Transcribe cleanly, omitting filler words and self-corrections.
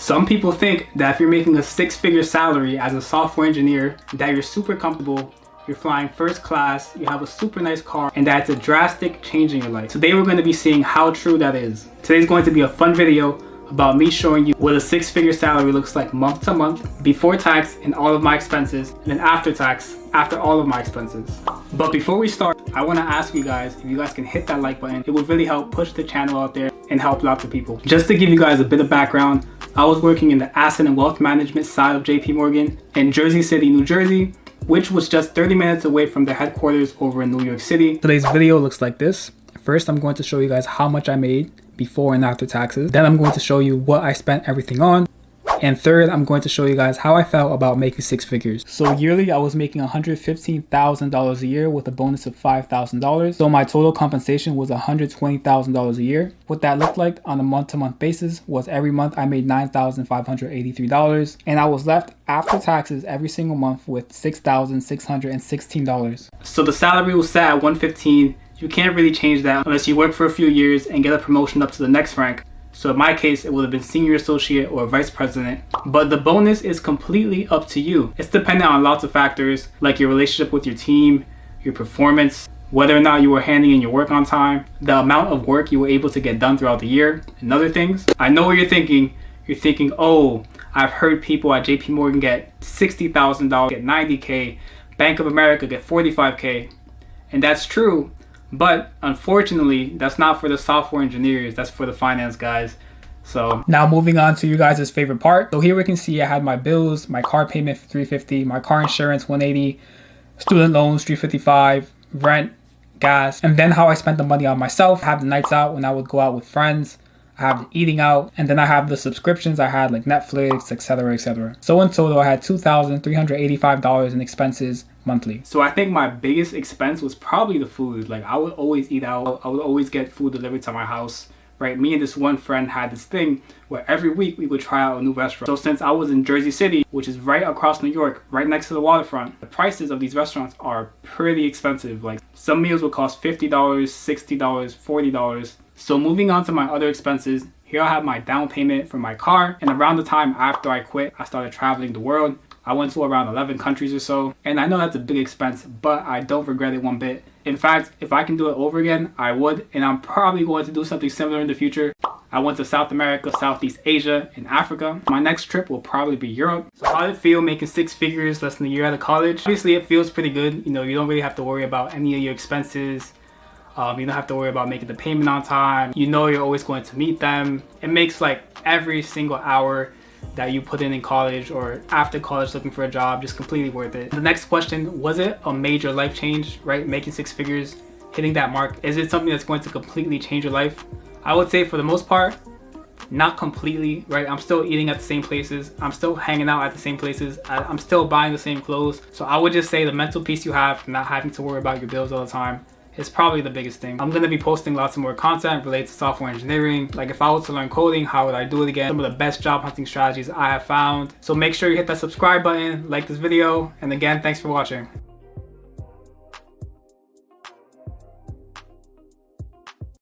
Some people think that if you're making a six-figure salary as a software engineer, that you're super comfortable, you're flying first class, you have a super nice car, and that's a drastic change in your life. Today we're going to be seeing how true that is. Today's going to be a fun video about me showing you what a six-figure salary looks like month to month, before tax and all of my expenses, and then after tax, after all of my expenses. But before we start, I want to ask you guys if you guys can hit that like button. It would really help push the channel out there and help lots of people. Just to give you guys a bit of background, I was working in the asset and wealth management side of JP Morgan in Jersey City, New Jersey, which was just 30 minutes away from the headquarters over in New York City. Today's video looks like this. First, I'm going to show you guys how much I made before and after taxes. Then I'm going to show you what I spent everything on. And third, I'm going to show you guys how I felt about making six figures. So yearly, I was making $115,000 a year with a bonus of $5,000. So my total compensation was $120,000 a year. What that looked like on a month-to-month basis was every month I made $9,583. And I was left after taxes every single month with $6,616. So the salary was set at $115,000. You can't really change that unless you work for a few years and get a promotion up to the next rank. So in my case, it would have been senior associate or vice president. But the bonus is completely up to you. It's dependent on lots of factors like your relationship with your team, your performance, whether or not you were handing in your work on time, the amount of work you were able to get done throughout the year, and other things. I know what you're thinking. You're thinking, oh, I've heard people at JP Morgan get $60,000, get $90K, Bank of America get $45K. And that's true. But unfortunately, that's not for the software engineers, that's for the finance guys. So now moving on to you guys' favorite part. So here we can see I had my bills, my car payment for $350, my car insurance $180, student loans $355, rent, gas, and then how I spent the money on myself. I have the nights out when I would go out with friends. I have the eating out, and then I have the subscriptions I had like Netflix, etc., etc. So in total, I had $2,385 in expenses monthly. So I think my biggest expense was probably the food. Like I would always eat out. I would always get food delivered to my house, right? Me and this one friend had this thing where every week we would try out a new restaurant. So since I was in Jersey City, which is right across New York, right next to the waterfront, the prices of these restaurants are pretty expensive. Like some meals would cost $50, $60, $40. So moving on to my other expenses, here I have my down payment for my car. And around the time after I quit, I started traveling the world. I went to around 11 countries or so. And I know that's a big expense, but I don't regret it one bit. In fact, if I can do it over again, I would. And I'm probably going to do something similar in the future. I went to South America, Southeast Asia, and Africa. My next trip will probably be Europe. So how did it feel making six figures less than a year out of college? Obviously, it feels pretty good. You know, you don't really have to worry about any of your expenses. You don't have to worry about making the payment on time. You know you're always going to meet them. It makes like every single hour that you put in college or after college looking for a job just completely worth it. The next question, was it a major life change, right? Making six figures, hitting that mark. Is it something that's going to completely change your life? I would say for the most part, not completely, right? I'm still eating at the same places. I'm still hanging out at the same places. I'm still buying the same clothes. So I would just say the mental peace you have from not having to worry about your bills all the time is probably the biggest thing. I'm gonna be posting lots of more content related to software engineering. Like if I was to learn coding, how would I do it again? Some of the best job hunting strategies I have found. So make sure you hit that subscribe button, like this video, and again, thanks for watching.